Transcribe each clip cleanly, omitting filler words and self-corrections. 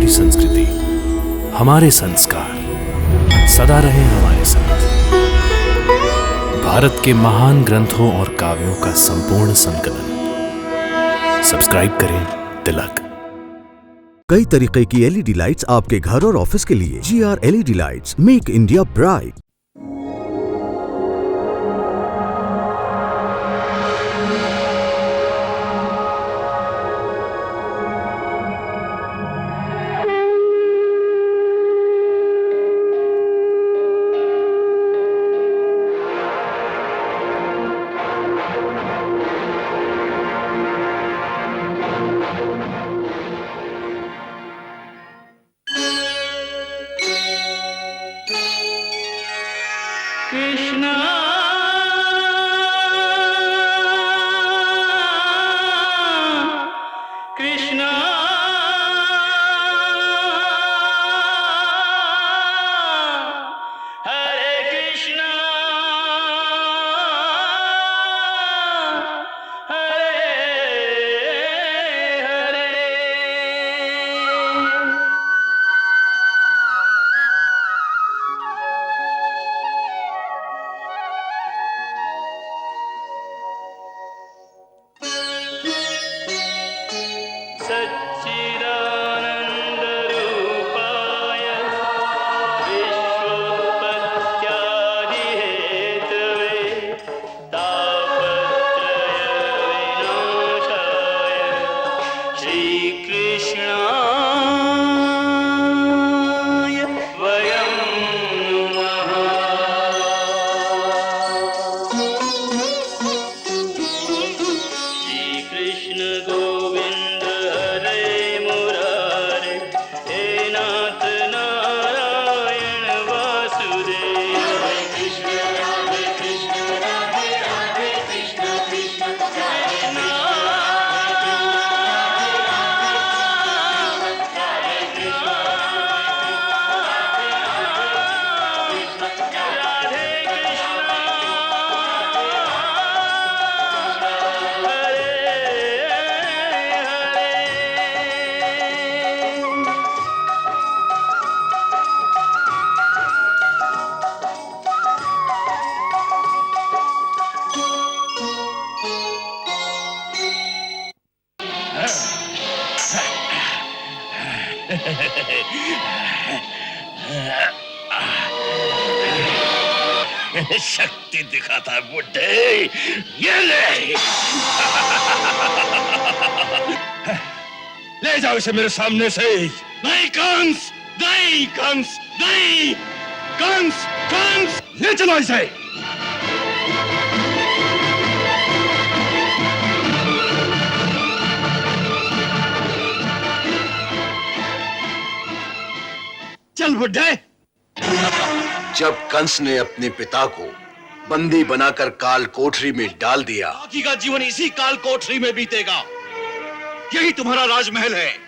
हमारी संस्कृति, हमारे संस्कार सदा रहे हमारे साथ। भारत के महान ग्रंथों और काव्यों का संपूर्ण संकलन। सब्सक्राइब करें तिलक। कई तरीके की एलईडी लाइट्स आपके घर और ऑफिस के लिए। GR LED lights, make India bright. Krishna Krishna Hare Krishna Hare Hare. सच्चिदानन्दरूपाय विश्वोत्पत्त्यादिहेतवे तापत्रयविनाशाय श्रीकृष्णाय वयं नमः। श्रीकृष्ण गोविंद हरे मुरारे, हे नाथ नारायण वासुदेव। हरे कृष्ण राधे राधे कृष्ण कृष्ण कृष्ण शक्ति दिखाता है बुड्ढे, ये ले। ले जाओ इसे मेरे सामने से। नहीं कंस, नहीं कंस, नहीं कंस, कंस, ले चलो इसे। चल बुड्ढे। जब कंस ने अपने पिता को बंदी बनाकर काल कोठरी में डाल दिया, बाकी का जीवन इसी काल कोठरी में बीतेगा। यही तुम्हारा राजमहल है।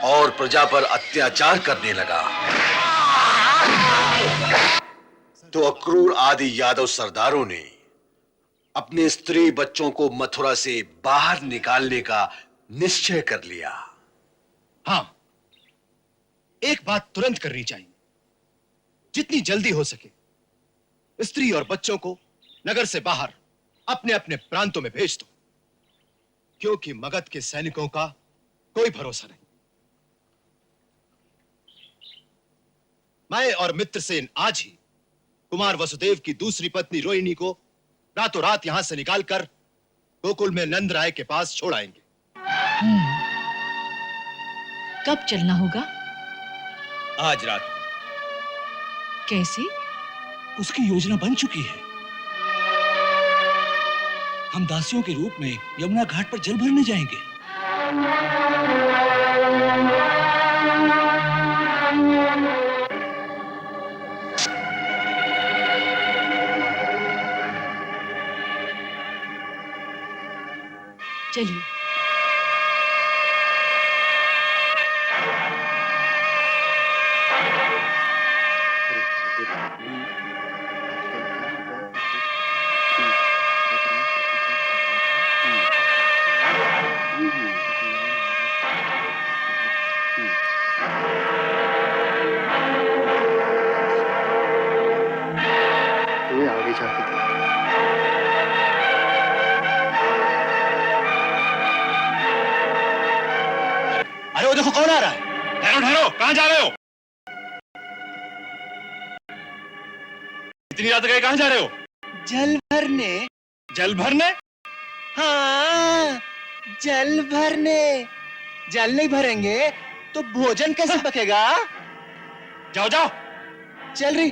और प्रजा पर अत्याचार करने लगा, तो अक्रूर आदि यादव सरदारों ने अपने स्त्री बच्चों को मथुरा से बाहर निकालने का निश्चय कर लिया। हाँ, एक बात तुरंत करनी चाहिए। जितनी जल्दी हो सके स्त्री और बच्चों को नगर से बाहर अपने अपने प्रांतों में भेज दो, क्योंकि मगध के सैनिकों का कोई भरोसा नहीं। मैं और मित्रसेन आज ही कुमार वसुदेव की दूसरी पत्नी रोहिणी को रातों रात यहां से निकालकर गोकुल में नंद राय के पास छोड़ आएंगे। कब चलना होगा? आज रात को। कैसे? उसकी योजना बन चुकी है। हम दासियों के रूप में यमुना घाट पर जल भरने जाएंगे। चलिए। देखो कौन आ रहा है। ठहरो ठहरो, कहां जा रहे हो? इतनी रात गए कहां जा रहे हो? जल भरने। जल भरने? हाँ, जल भरने। जल नहीं भरेंगे तो भोजन कैसे पकेगा? जाओ जाओ। चल रही।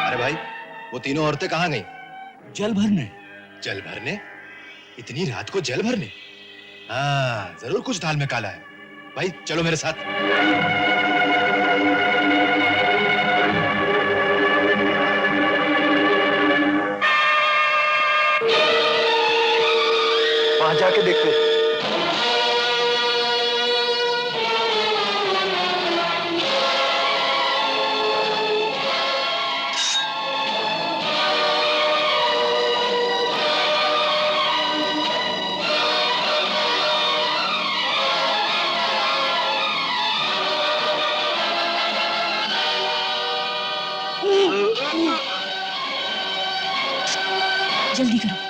अरे भाई, वो तीनों औरतें कहां गई? जल भरने। जल भरने? इतनी रात को जल भरने? हाँ, जरूर कुछ दाल में काला है। भाई चलो मेरे साथ। वहां जाके देखते हैं। जल्दी करो।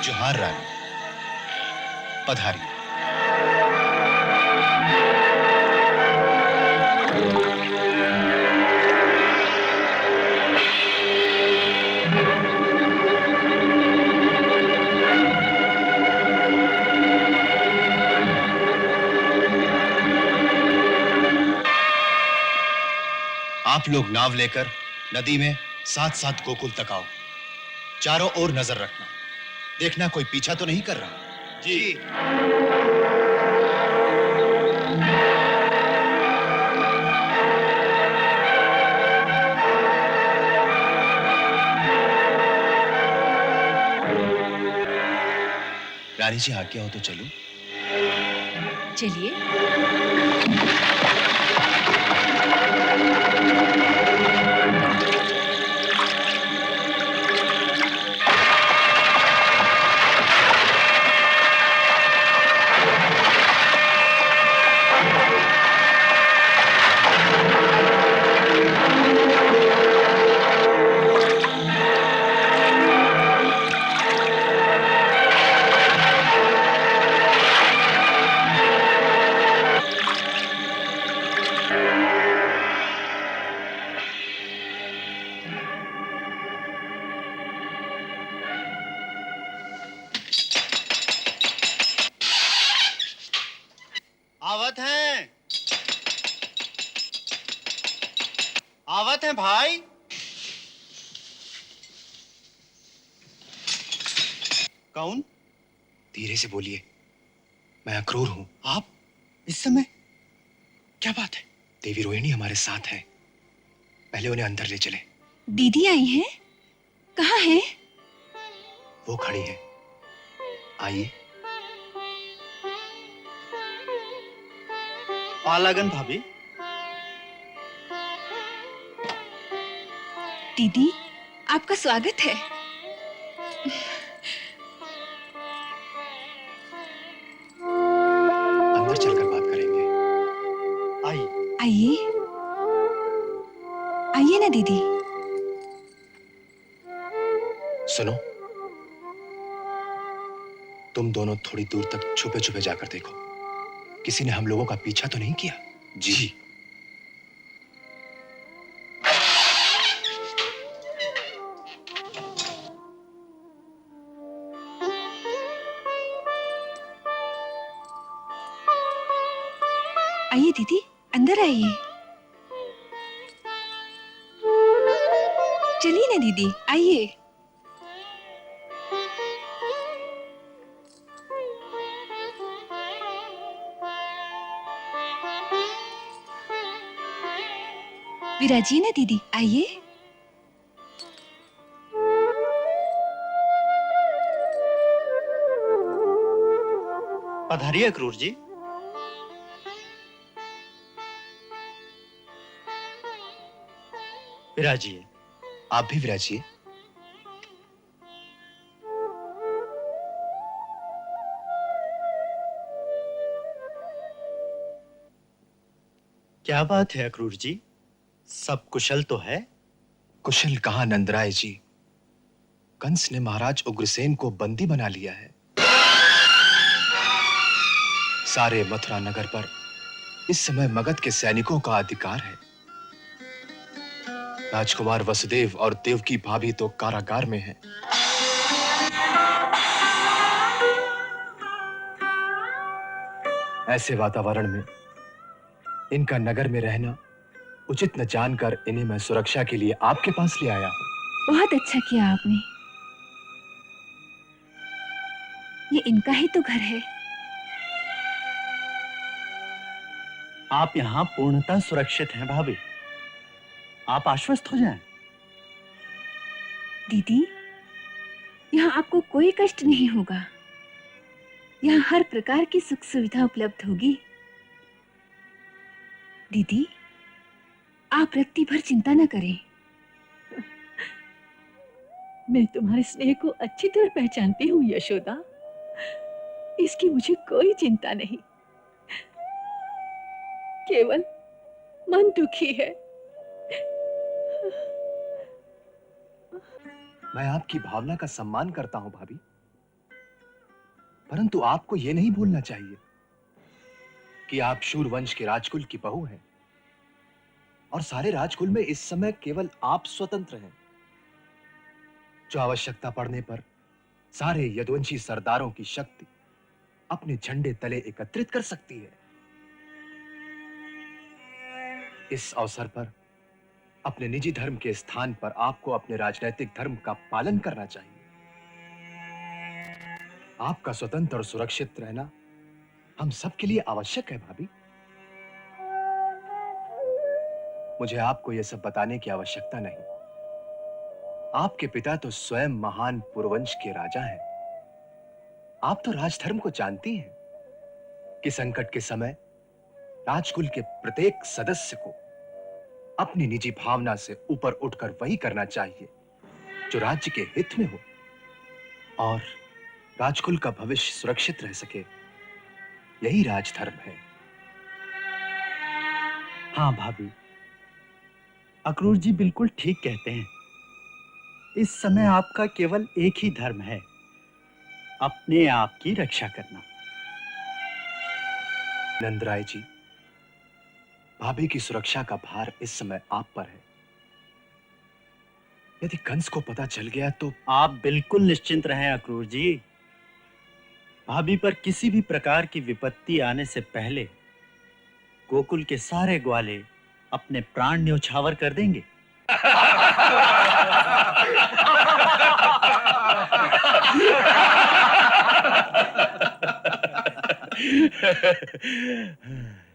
जोहार रानी, पधारी। आप लोग नाव लेकर नदी में साथ साथ गोकुल तक आओ। चारों ओर नजर रखना, देखना कोई पीछा तो नहीं कर रहा। जी। रानी जी आज्ञा हो तो चलूं? चलिए। आवत हैं, आवत हैं भाई। कौन? धीरे से बोलिए, मैं अक्रूर हूं। आप इस समय? क्या बात है? देवी रोहिणी हमारे साथ है। पहले उन्हें अंदर ले चले। दीदी आई हैं? कहाँ है? वो खड़ी है, आइए। पालागन भाभी। दीदी, आपका स्वागत है। अंदर चलकर बात करेंगे। आइए। आइए, आइए ना दीदी। सुनो, तुम दोनों थोड़ी दूर तक छुपे छुपे जाकर देखो, किसी ने हम लोगों का पीछा तो नहीं किया? जी। आइए दीदी, अंदर आइए। चलिए ना दीदी, आइए। विराजिए ना दीदी, आइए। पधारिए अक्रूर जी। विराजिए। आप भी विराजिए। क्या बात है अक्रूर जी, सब कुशल तो है? कुशल कहां नंदराय जी, कंस ने महाराज उग्रसेन को बंदी बना लिया है। सारे मथुरा नगर पर इस समय मगध के सैनिकों का अधिकार है। राजकुमार वसुदेव और देवकी भाभी तो कारागार में हैं। ऐसे वातावरण में इनका नगर में रहना उचित न जानकर इन्हें मैं सुरक्षा के लिए आपके पास ले आया हूं। बहुत अच्छा किया आपने। ये इनका ही तो घर है। आप यहाँ पूर्णतः सुरक्षित हैं भाभी, आप आश्वस्त हो जाएं। दीदी, यहाँ आपको कोई कष्ट नहीं होगा। यहाँ हर प्रकार की सुख सुविधा उपलब्ध होगी। दीदी, आप रत्ती भर चिंता न करें। मैं तुम्हारे स्नेह को अच्छी तरह पहचानती हूँ यशोदा, इसकी मुझे कोई चिंता नहीं। केवल मन दुखी है। मैं आपकी भावना का सम्मान करता हूं भाभी, परंतु आपको यह नहीं भूलना चाहिए कि आप शूर वंश के राजकुल की बहू हैं और सारे राजकुल में इस समय केवल आप स्वतंत्र हैं, जो आवश्यकता पड़ने पर सारे यदुवंशी सरदारों की शक्ति अपने झंडे तले एकत्रित कर सकती है। इस अवसर पर अपने निजी धर्म के स्थान पर आपको अपने राजनैतिक धर्म का पालन करना चाहिए। आपका स्वतंत्र और सुरक्षित रहना हम सबके लिए आवश्यक है भाभी। मुझे आपको यह सब बताने की आवश्यकता नहीं। आपके पिता तो स्वयं महान पुरवंश के राजा हैं। आप तो राजधर्म को जानती हैं कि संकट के समय राजकुल के प्रत्येक सदस्य को अपनी निजी भावना से ऊपर उठकर वही करना चाहिए जो राज्य के हित में हो और राजकुल का भविष्य सुरक्षित रह सके। यही राजधर्म है। हाँ भाभी, अक्रूर जी बिल्कुल ठीक कहते हैं। इस समय आपका केवल एक ही धर्म है, अपने आप की रक्षा करना। नंदराय जी, भाभी की सुरक्षा का भार इस समय आप पर है। यदि कंस को पता चल गया तो आप बिल्कुल निश्चिंत रहें अक्रूर जी। भाभी पर किसी भी प्रकार की विपत्ति आने से पहले गोकुल के सारे ग्वाले अपने प्राण न्यौछावर कर देंगे।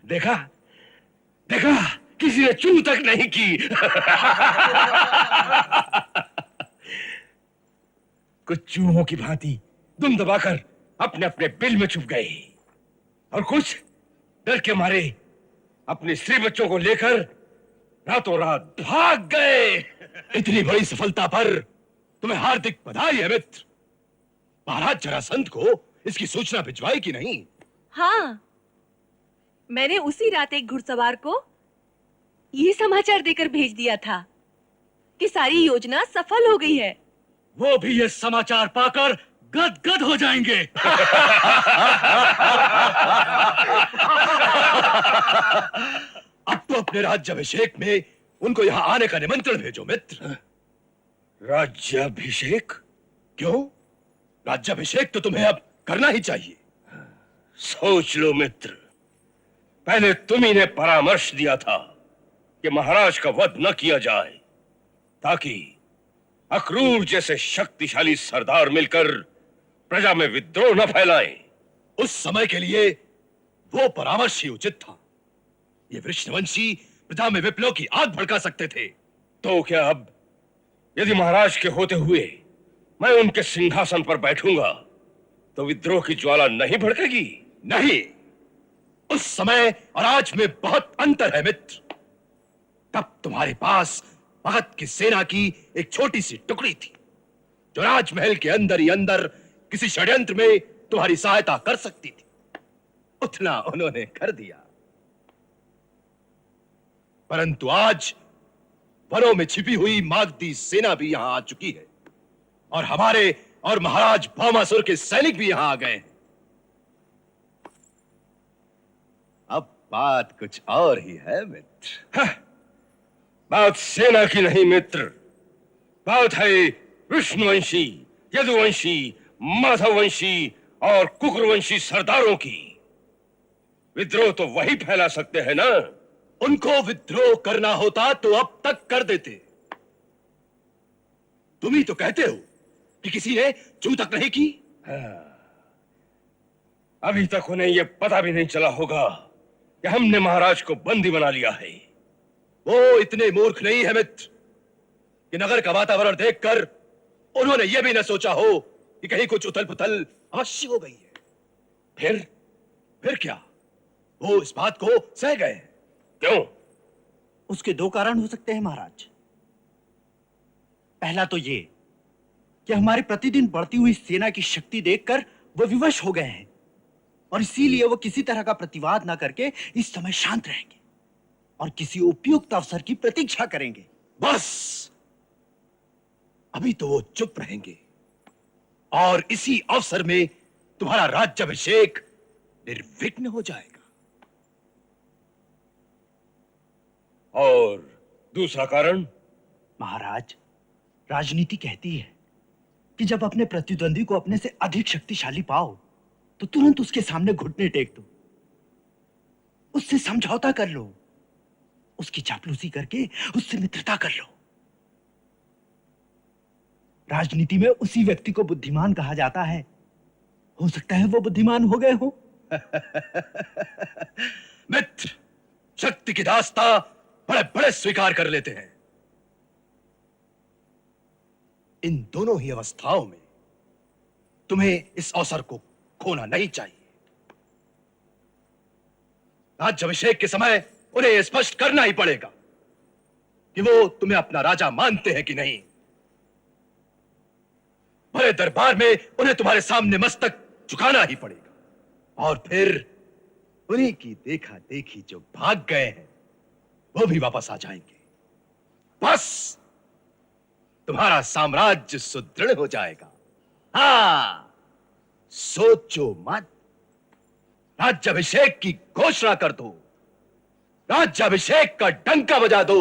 देखा देखा, किसी ने चू तक नहीं की। कुछ चूहों की भांति दुम दबाकर अपने अपने बिल में छुप गए और कुछ डर के मारे अपने स्त्री बच्चों को लेकर रातों रात भाग गए। इतनी बड़ी सफलता पर तुम्हें हार्दिक बधाई है मित्र। महाराज जरासंध को इसकी सूचना भिजवाई कि नहीं? हाँ, मैंने उसी रात एक घुड़सवार को ये समाचार देकर भेज दिया था कि सारी योजना सफल हो गई है। वो भी ये समाचार पाकर गदगद हो जाएंगे। अब तो अपने राज्याभिषेक में उनको यहाँ आने का निमंत्रण भेजो मित्र। राज्याभिषेक? क्यों? राज्याभिषेक तो तुम्हें अब करना ही चाहिए। सोच लो मित्र, पहले तुम्ही ने परामर्श दिया था कि महाराज का वध न किया जाए ताकि अक्रूर जैसे शक्तिशाली सरदार मिलकर प्रजा में विद्रोह न फैलाएं। उस समय के लिए वो परामर्श ही उचित था। ये वृषणवंशी प्रजा में विप्लव की आग भड़का सकते थे। तो क्या अब यदि महाराज के होते हुए मैं उनके सिंहासन पर बैठूंगा तो विद्रोह की ज्वाला नहीं भड़केगी? नहीं, उस समय और आज में बहुत अंतर है मित्र। तब तुम्हारे पास भगत की सेना की एक छोटी सी टुकड़ी थी जो राजमहल के अंदर ही अंदर किसी षड्यंत्र में तुम्हारी सहायता कर सकती थी। उतना उन्होंने कर दिया। परंतु आज वनों में छिपी हुई मागधी सेना भी यहां आ चुकी है और हमारे और महाराज भौमासुर के सैनिक भी यहां आ गए हैं। अब बात कुछ और ही है मित्र। बात सेना की नहीं मित्र, बात है विष्णुवंशी, यदुवंशी, माधववंशी और कुकुरवंशी सरदारों की। विद्रोह तो वही फैला सकते हैं ना। उनको विद्रोह करना होता तो अब तक कर देते। तुम ही तो कहते हो कि किसी ने चू तक नहीं की। अभी तक उन्हें यह पता भी नहीं चला होगा कि हमने महाराज को बंदी बना लिया है। वो इतने मूर्ख नहीं है मित्र कि नगर का वातावरण देखकर उन्होंने यह भी न सोचा हो कि कहीं कुछ उथल पुथल अवश्य हो गई है। फिर क्या? वो इस बात को सह गए। क्यों? उसके दो कारण हो सकते हैं महाराज। पहला तो ये कि हमारे प्रतिदिन बढ़ती हुई सेना की शक्ति देखकर वो विवश हो गए हैं और इसीलिए वो किसी तरह का प्रतिवाद ना करके इस समय शांत रहेंगे और किसी उपयुक्त अवसर की प्रतीक्षा करेंगे। बस अभी तो वो चुप रहेंगे और इसी अवसर में तुम्हारा राज्याभिषेक निर्विघ्न हो जाएगा। और दूसरा कारण? महाराज, राजनीति कहती है कि जब अपने प्रतिद्वंदी को अपने से अधिक शक्तिशाली पाओ तो तुरंत उसके सामने घुटने टेक दो, उससे समझौता कर लो, उसकी चापलूसी करके उससे मित्रता कर लो। राजनीति में उसी व्यक्ति को बुद्धिमान कहा जाता है। हो सकता है वो बुद्धिमान हो गए हो। मित्र, शक्ति की दास्ता बड़े बड़े स्वीकार कर लेते हैं। इन दोनों ही अवस्थाओं में तुम्हें इस अवसर को खोना नहीं चाहिए। राज्याभिषेक के समय उन्हें यह स्पष्ट करना ही पड़ेगा कि वो तुम्हें अपना राजा मानते हैं कि नहीं। बड़े दरबार में उन्हें तुम्हारे सामने मस्तक झुकाना ही पड़ेगा और फिर उन्हीं की देखा देखी जो भाग गए हैं वो भी वापस आ जाएंगे। बस तुम्हारा साम्राज्य सुदृढ़ हो जाएगा। हाँ, सोचो मत। राज्याभिषेक की घोषणा कर दो, राज्याभिषेक का डंका बजा दो।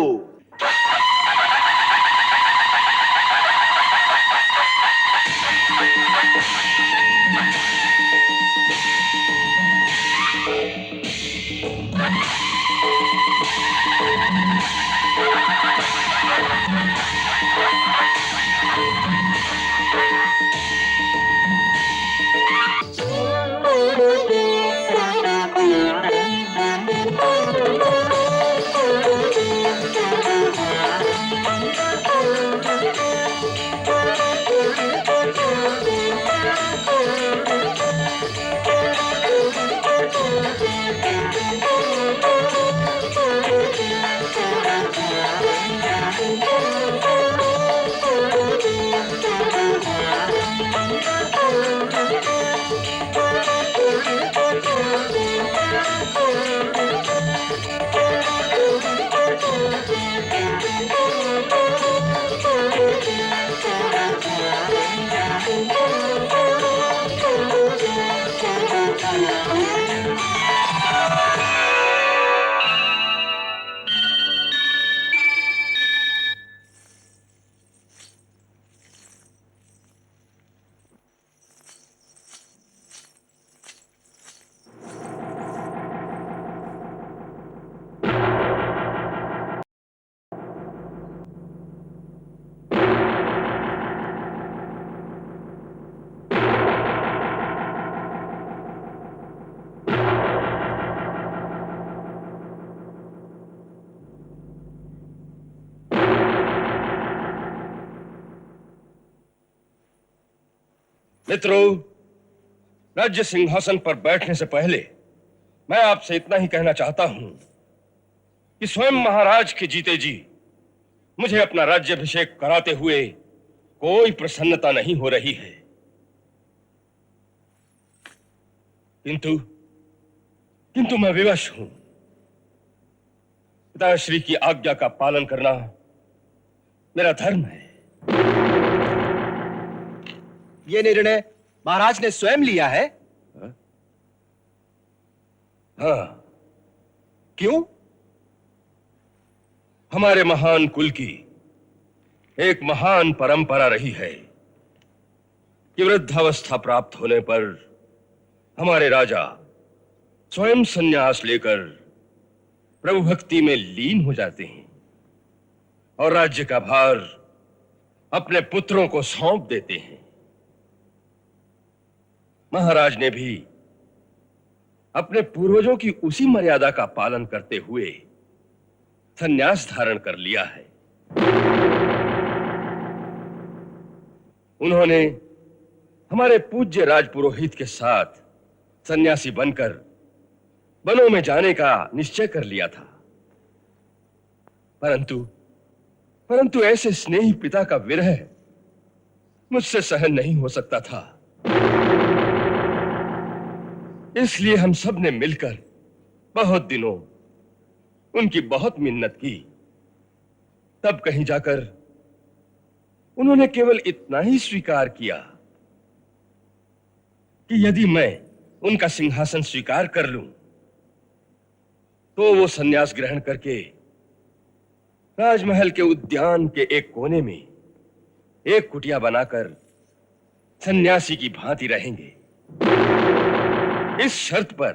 मित्रों, राज्य सिंहासन पर बैठने से पहले मैं आपसे इतना ही कहना चाहता हूं कि स्वयं महाराज के जीते जी मुझे अपना राज्याभिषेक कराते हुए कोई प्रसन्नता नहीं हो रही है। किंतु मैं विवश हूं। पिताश्री की आज्ञा का पालन करना मेरा धर्म है। ये निर्णय महाराज ने स्वयं लिया है? हाँ। क्यों? हमारे महान कुल की एक महान परंपरा रही है कि वृद्धावस्था प्राप्त होने पर हमारे राजा स्वयं संन्यास लेकर प्रभु भक्ति में लीन हो जाते हैं और राज्य का भार अपने पुत्रों को सौंप देते हैं। महाराज ने भी अपने पूर्वजों की उसी मर्यादा का पालन करते हुए संन्यास धारण कर लिया है। उन्होंने हमारे पूज्य राजपुरोहित के साथ सन्यासी बनकर वनों में जाने का निश्चय कर लिया था, परंतु ऐसे स्नेही पिता का विरह मुझसे सहन नहीं हो सकता था। इसलिए हम सब ने मिलकर बहुत दिनों उनकी बहुत मिन्नत की। तब कहीं जाकर उन्होंने केवल इतना ही स्वीकार किया कि यदि मैं उनका सिंहासन स्वीकार कर लूं तो वो सन्यास ग्रहण करके राजमहल के उद्यान के एक कोने में एक कुटिया बनाकर सन्यासी की भांति रहेंगे, इस शर्त पर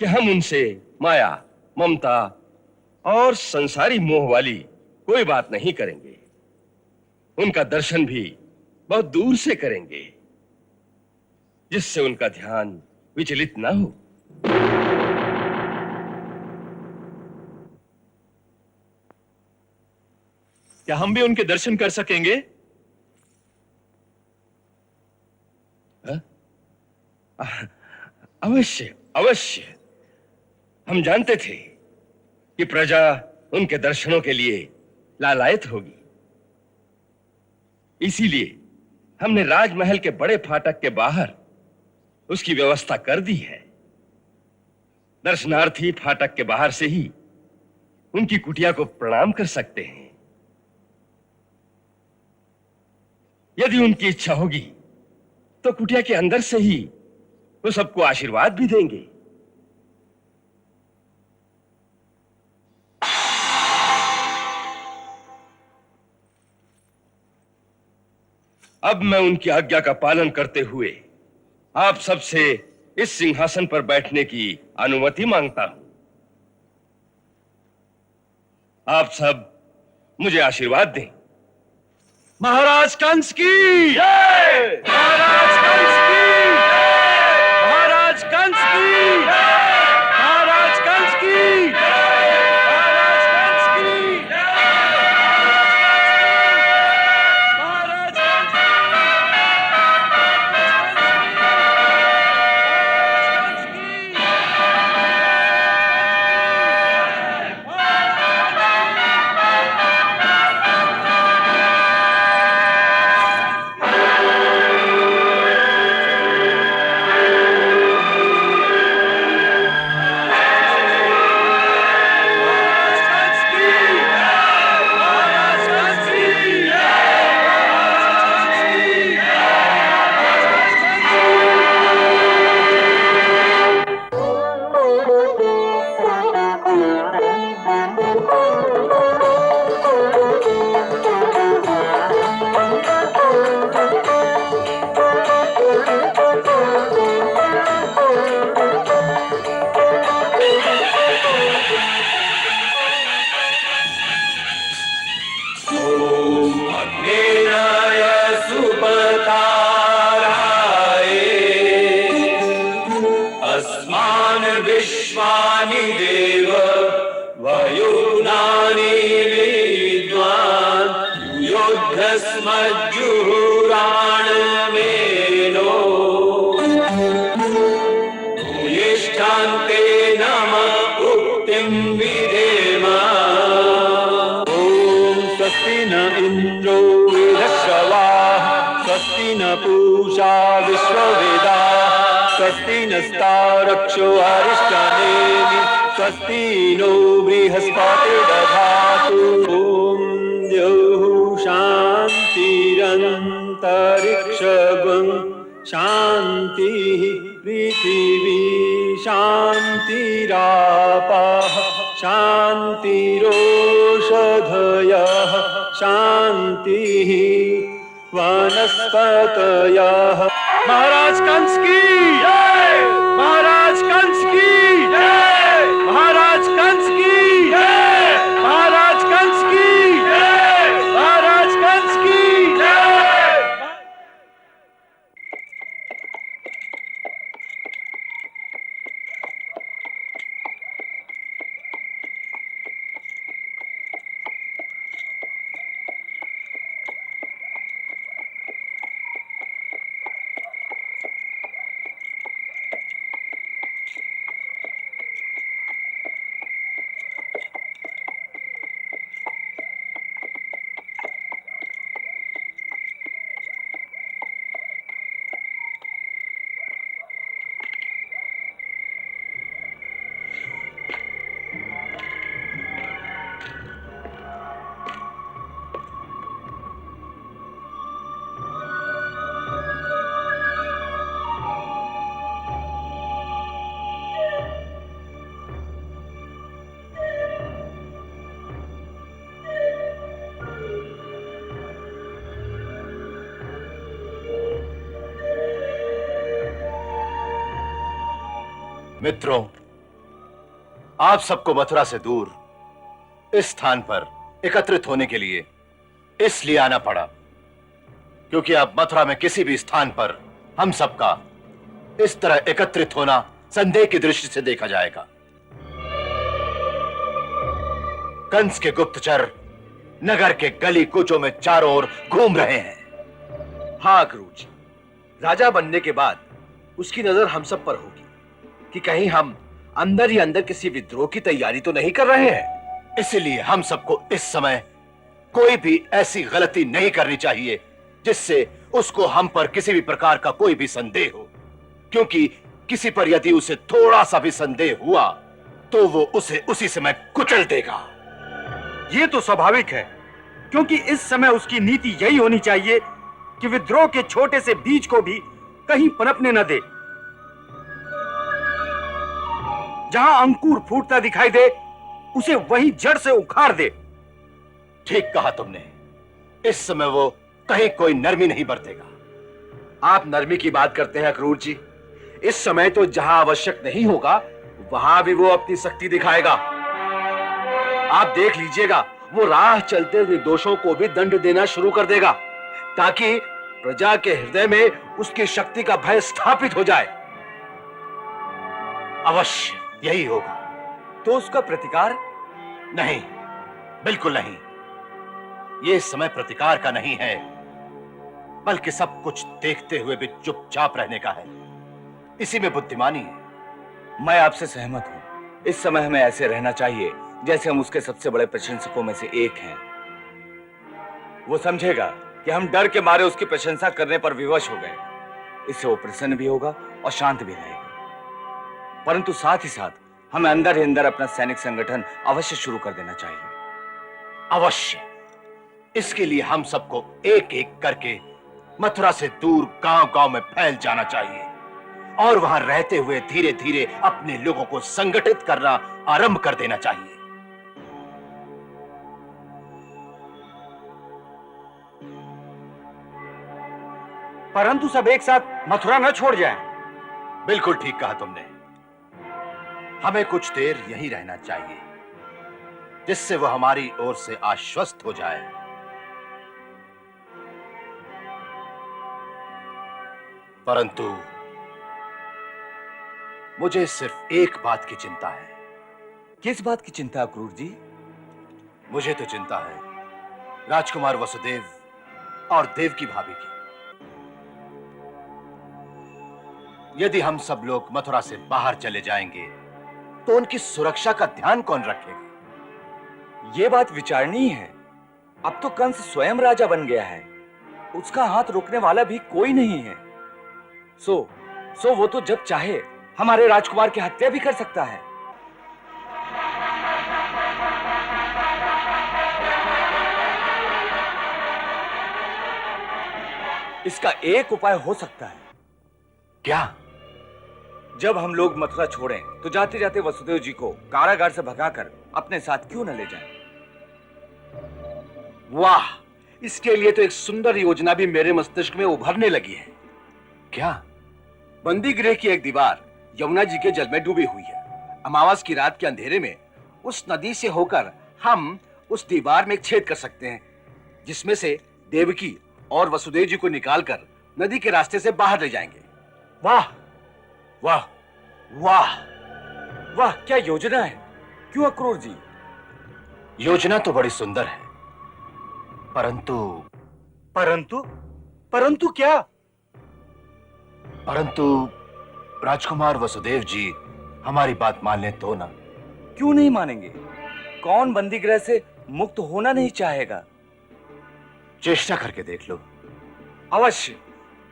कि हम उनसे माया, ममता और संसारी मोह वाली कोई बात नहीं करेंगे। उनका दर्शन भी बहुत दूर से करेंगे, जिससे उनका ध्यान विचलित ना हो। क्या हम भी उनके दर्शन कर सकेंगे? अवश्य अवश्य। हम जानते थे कि प्रजा उनके दर्शनों के लिए लालायत होगी, इसीलिए हमने राजमहल के बड़े फाटक के बाहर उसकी व्यवस्था कर दी है। दर्शनार्थी फाटक के बाहर से ही उनकी कुटिया को प्रणाम कर सकते हैं। यदि उनकी इच्छा होगी तो कुटिया के अंदर से ही वो सबको आशीर्वाद भी देंगे। अब मैं उनकी आज्ञा का पालन करते हुए आप सबसे इस सिंहासन पर बैठने की अनुमति मांगता हूं। आप सब मुझे आशीर्वाद दें। महाराज कंस की जय! महाराज कंस की महाराज कंस की महाराज कंस की महाराज कंस की महाराज तस्मज्जुहुराणमेनो भूयिष्ठान्ते नमः उक्तिं विधेम। ॐ स्वस्ति न इन्द्रो वृधश्रवाः स्वस्ति न पूषा विश्ववेदाः स्वस्ति नस्तारक्षो अरिष्टनेमि स्वस्ति नो बृहस्पतिर्दधातु। ॐ द्यौः शान्तिरन्तरिक्षगं शान्तिः पृथिवी शान्तिरापः शान्तिरोषधयः शान्तिः वनस्पतयः। महाराज कंस की जय! महाराज कंस की जय! महाराज कंस की जय! महाराज कंस की जय! महाराज कंस की जय! मित्रों, आप सबको मथुरा से दूर इस स्थान पर एकत्रित होने के लिए इसलिए आना पड़ा क्योंकि अब मथुरा में किसी भी स्थान पर हम सबका इस तरह एकत्रित होना संदेह की दृष्टि से देखा जाएगा। कंस के गुप्तचर नगर के गली कूचों में चारों ओर घूम रहे हैं। हाँ गुरु जी, राजा बनने के बाद उसकी नजर हम सब पर होगी कि कहीं हम अंदर ही अंदर किसी विद्रोह की तैयारी तो नहीं कर रहे हैं। इसलिए हम सबको इस समय कोई भी ऐसी गलती नहीं करनी चाहिए जिससे उसको हम पर किसी भी प्रकार का कोई भी संदेह हो, क्योंकि किसी पर यदि उसे थोड़ा सा भी संदेह हुआ तो वो उसे उसी समय कुचल देगा। ये तो स्वाभाविक है, क्योंकि इस समय उसकी नीति यही होनी चाहिए कि विद्रोह के छोटे से बीज को भी कहीं पनपने न दे। जहां अंकुर फूटता दिखाई दे उसे वहीं जड़ से उखाड़ दे। ठीक कहा तुमने। इस समय वो कहीं कोई नरमी नहीं बरतेगा। आप नरमी की बात करते हैं अक्रूर जी। इस समय तो जहां आवश्यक नहीं होगा वहां भी वो अपनी शक्ति दिखाएगा। आप देख लीजिएगा, वो राह चलते निर्दोषों को भी दंड देना शुरू कर देगा ताकि प्रजा के हृदय में उसकी शक्ति का भय स्थापित हो जाए। अवश्य यही होगा। तो उसका प्रतिकार? नहीं, बिल्कुल नहीं। यह समय प्रतिकार का नहीं है, बल्कि सब कुछ देखते हुए भी चुपचाप रहने का है। इसी में बुद्धिमानी है। मैं आपसे सहमत हूं। इस समय हमें ऐसे रहना चाहिए जैसे हम उसके सबसे बड़े प्रशंसकों में से एक हैं। वो समझेगा कि हम डर के मारे उसकी प्रशंसा करने पर विवश हो गए। इससे वो प्रसन्न भी होगा और शांत भी रहेगा। परंतु साथ ही साथ हमें अंदर ही अंदर अपना सैनिक संगठन अवश्य शुरू कर देना चाहिए। अवश्य। इसके लिए हम सबको एक एक करके मथुरा से दूर गांव-गांव में फैल जाना चाहिए और वहां रहते हुए धीरे धीरे अपने लोगों को संगठित करना आरंभ कर देना चाहिए। परंतु सब एक साथ मथुरा न छोड़ जाएं। बिल्कुल ठीक कहा तुमने। हमें कुछ देर यहीं रहना चाहिए जिससे वह हमारी ओर से आश्वस्त हो जाए। परंतु मुझे सिर्फ एक बात की चिंता है। किस बात की चिंता अक्रूर जी? मुझे तो चिंता है राजकुमार वसुदेव और देवकी भाभी की। यदि हम सब लोग मथुरा से बाहर चले जाएंगे तो उनकी सुरक्षा का ध्यान कौन रखेगा? ये बात विचारनीय है। अब तो कंस स्वयं राजा बन गया है, उसका हाथ रोकने वाला भी कोई नहीं है। सो वो तो जब चाहे हमारे राजकुमार की हत्या भी कर सकता है। इसका एक उपाय हो सकता है। क्या? जब हम लोग मथुरा छोड़ें तो जाते जाते वसुदेव जी को कारागार से भगाकर अपने साथ क्यों न ले जाएं? वाह, इसके लिए तो एक सुंदर योजना भी मेरे मस्तिष्क में उभरने लगी है। क्या? बंदी गृह की एक दीवार यमुना जी के जल में डूबी हुई है। अमावस की रात के अंधेरे में उस नदी से होकर हम उस दीवार में एक छेद कर सकते हैं, जिसमें से देवकी और वसुदेव जी को निकालकर नदी के रास्ते से बाहर ले जाएंगे। वाह वाह वाह वाह, क्या योजना है! क्यों अक्रूर जी? योजना तो बड़ी सुंदर है, परंतु परंतु क्या? परंतु राजकुमार वसुदेव जी हमारी बात मान लें तो ना। क्यों नहीं मानेंगे? कौन बंदी गृह से मुक्त होना नहीं चाहेगा? चेष्टा करके देख लो। अवश्य,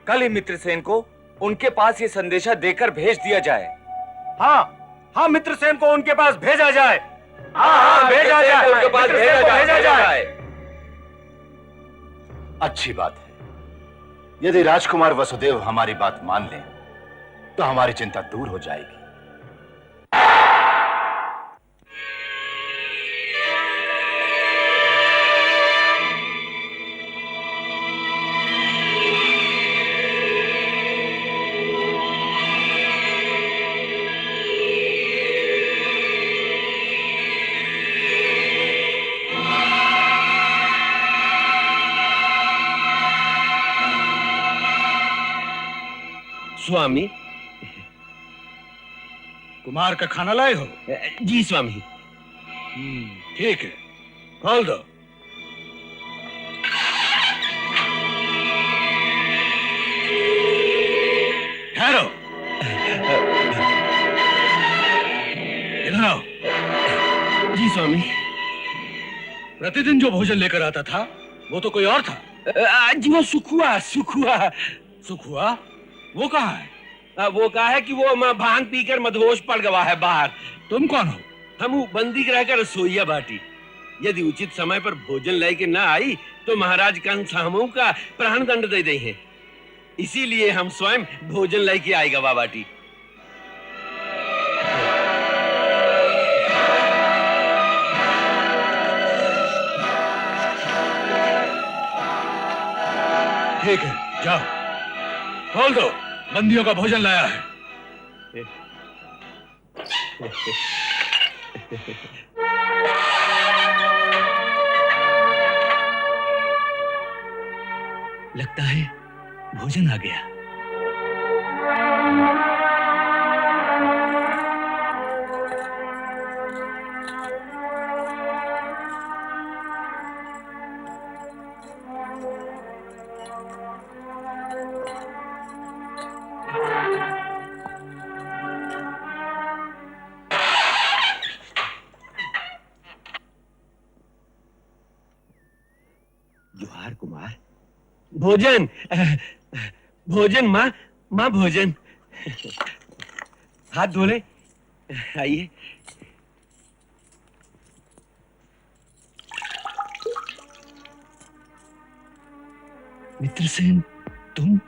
कल ही मित्रसेन को उनके पास ये संदेशा देकर भेज दिया जाए। हाँ, मित्रसेन को उनके पास भेजा जाए। हाँ, भेजा जाए, उनके पास भेजा जाए। अच्छी बात है। यदि राजकुमार वसुदेव हमारी बात मान लें तो हमारी चिंता दूर हो जाएगी। स्वामी, कुमार का खाना लाए हो? जी स्वामी। ठीक है, खोल दो। ठहरो, इधर आओ। जी स्वामी। प्रतिदिन जो भोजन लेकर आता था वो तो कोई और था। जी वो सुखुआ। सुखुआ? वो कहाँ है? वो कहा है कि वो भांग पीकर मदहोश पड़ गया है बाहर। तुम कौन हो? हम बंदी रहकर रसोईया बाटी। यदि उचित समय पर भोजन लेके ना आई तो महाराज कंस हमों का प्राण दंड दे दे हैं। इसीलिए हम स्वयं भोजन लेके आएगा बाबाटी। ठीक है, जाओ, खोल दो। बंदियों का भोजन लाया है। लगता है भोजन आ गया। जोहार कुमार। भोजन भोजन माँ भोजन। हाथ धो ले, आइए। मित्रसेन, तुम?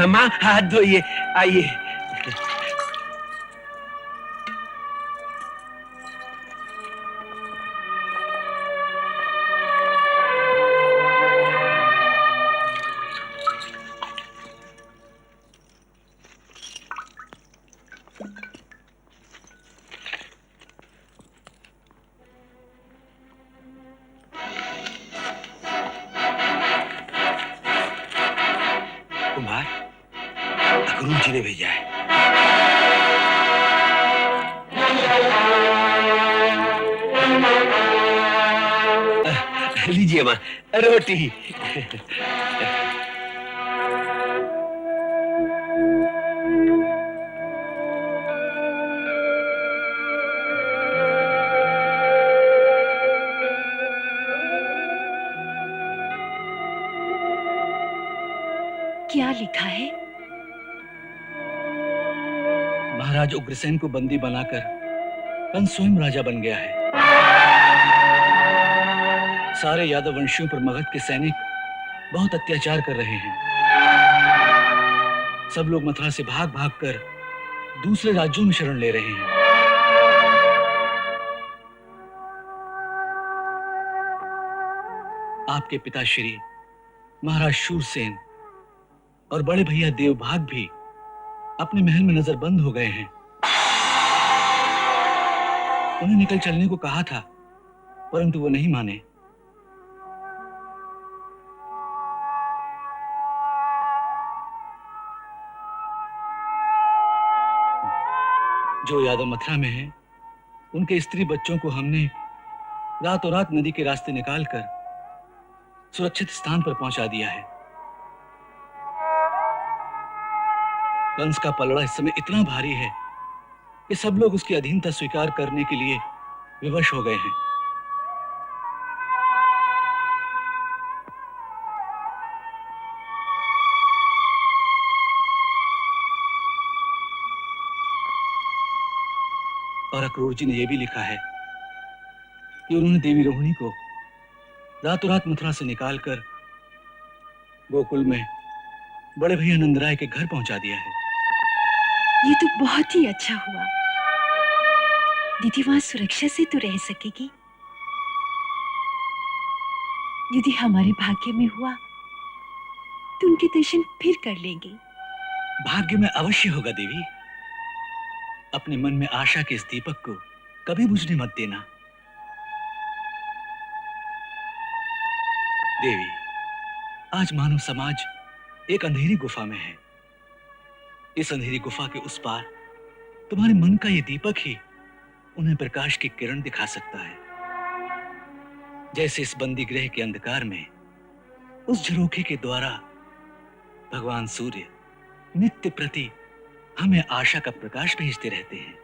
माँ हाथ धोइए, आइए। कुमार, अक्रूर जी ने भेजा है। लीजिए माँ, रोटी। क्या लिखा है? महाराज उग्रसेन को बंदी बनाकर कंस स्वयं राजा बन गया है। सारे यादव वंशियों पर मगध के सैनिक बहुत अत्याचार कर रहे हैं। सब लोग मथुरा से भाग भाग कर दूसरे राज्यों में शरण ले रहे हैं। आपके पिताश्री महाराज शूरसेन और बड़े भैया देवभाग भी अपने महल में नजरबंद हो गए हैं। उन्हें निकल चलने को कहा था, परंतु वो नहीं माने। जो यादव मथुरा में हैं, उनके स्त्री बच्चों को हमने रातों रात नदी के रास्ते निकालकर सुरक्षित स्थान पर पहुंचा दिया है। कंस का पलड़ा इस समय इतना भारी है कि सब लोग उसकी अधीनता स्वीकार करने के लिए विवश हो गए हैं। और अक्रूर जी ने यह भी लिखा है कि उन्होंने देवी रोहिणी को रातों रात मथुरा से निकालकर गोकुल में बड़े भैया नंदराय के घर पहुंचा दिया है। ये तो बहुत ही अच्छा हुआ। दीदी वहां सुरक्षा से तो रह सकेगी। यदि हमारे भाग्य में हुआ तो उनके दर्शन फिर कर लेंगे। भाग्य में अवश्य होगा देवी। अपने मन में आशा के इस दीपक को कभी बुझने मत देना। देवी, आज मानव समाज एक अंधेरी गुफा में है। इस अंधेरी गुफा के उस पार तुम्हारे मन का यह दीपक ही उन्हें प्रकाश की किरण दिखा सकता है। जैसे इस बंदी गृह के अंधकार में उस झरोखे के द्वारा भगवान सूर्य नित्य प्रति हमें आशा का प्रकाश भेजते रहते हैं।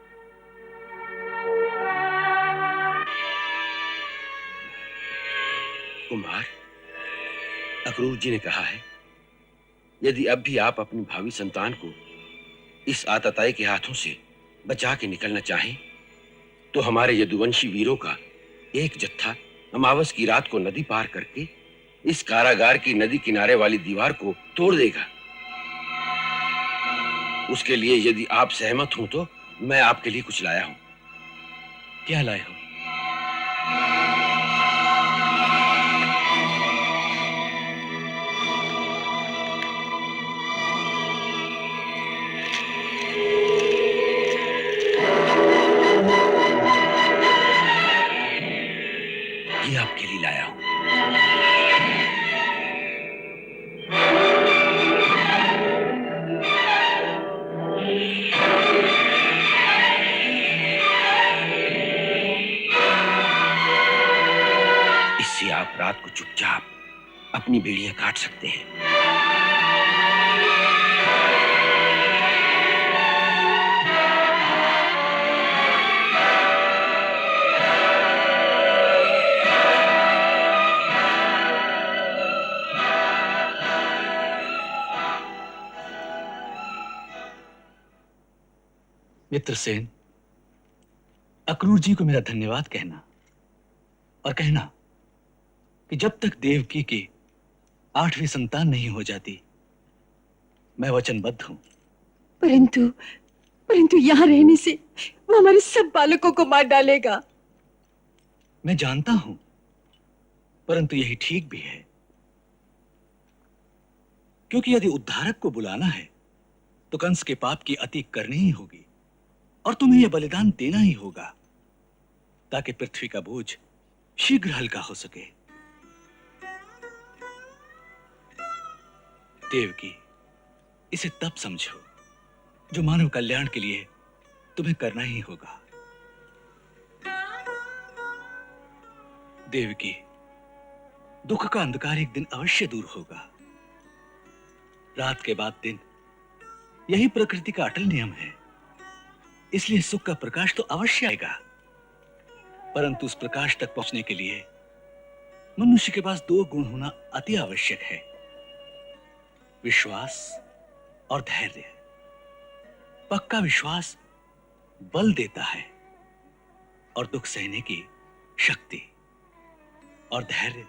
कुमार, अक्रूर जी ने कहा है, यदि अब भी आप अपनी भावी संतान को इस आतताई के हाथों से बचा के निकलना चाहें, तो हमारे यदुवंशी वीरों का एक जत्था अमावस की रात को नदी पार करके इस कारागार की नदी किनारे वाली दीवार को तोड़ देगा। उसके लिए यदि आप सहमत हो तो मैं आपके लिए कुछ लाया हूं। क्या लाए हो? ये आपके लिए लाया हूं। इससे आप रात को चुपचाप अपनी बेड़ियां काट सकते हैं। मित्रसेन, अक्रूर जी को मेरा धन्यवाद कहना और कहना कि जब तक देवकी की 8वीं संतान नहीं हो जाती, मैं वचनबद्ध हूं। परंतु यहाँ रहने से वो हमारे सब बालकों को मार डालेगा। मैं जानता हूं, परंतु यही ठीक भी है, क्योंकि यदि उद्धारक को बुलाना है तो कंस के पाप की अति करनी ही होगी और तुम्हें यह बलिदान देना ही होगा, ताकि पृथ्वी का बोझ शीघ्र हल्का हो सके। देवकी, इसे तब समझो जो मानव कल्याण के लिए तुम्हें करना ही होगा। देवकी, दुख का अंधकार एक दिन अवश्य दूर होगा। रात के बाद दिन, यही प्रकृति का अटल नियम है। इसलिए सुख का प्रकाश तो अवश्य आएगा, परंतु उस प्रकाश तक पहुंचने के लिए मनुष्य के पास दो गुण होना अति आवश्यक है, विश्वास और धैर्य। पक्का विश्वास बल देता है और दुख सहने की शक्ति, और धैर्य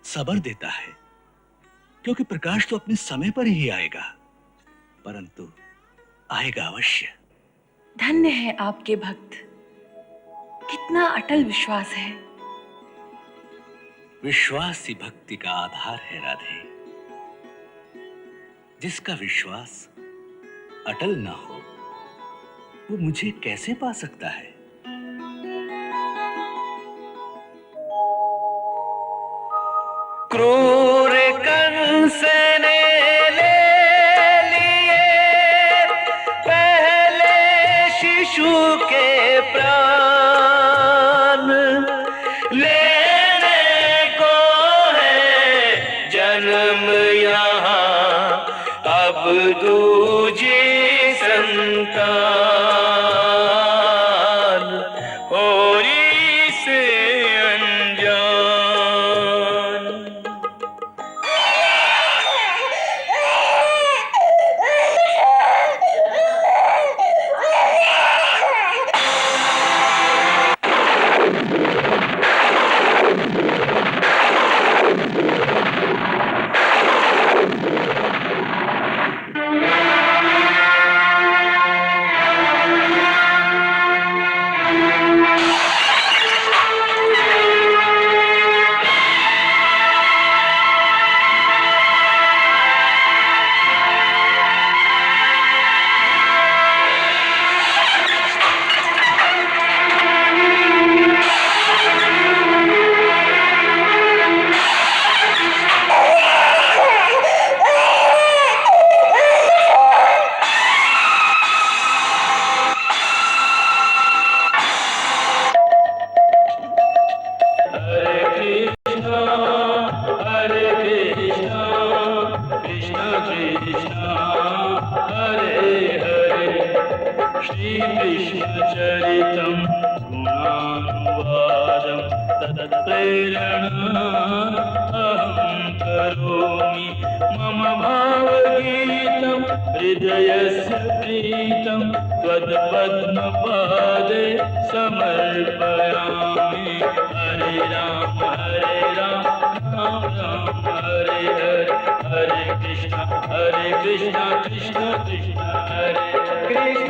सब्र देता है, क्योंकि प्रकाश तो अपने समय पर ही आएगा, परंतु आएगा अवश्य। धन्य है आपके भक्त, कितना अटल विश्वास है। विश्वास ही भक्ति का आधार है राधे। जिसका विश्वास अटल ना हो, वो मुझे कैसे पा सकता है? क्रूर कंस ने ले लिए पहले शिशु के प्राण, लेने को है जन्म यहाँ अब दूजी संतान, होरी से अनजान। श्री कृष्ण चरितम गुणानुवादम तत्प्रेरणा अहं करोमि मम भावगीतं हृदयस्य प्रीतं त्वत्पद्मपादे समर्पयामि। हरे राम राम राम हरे हरे, हरे कृष्ण कृष्ण कृष्ण हरे कृष्ण।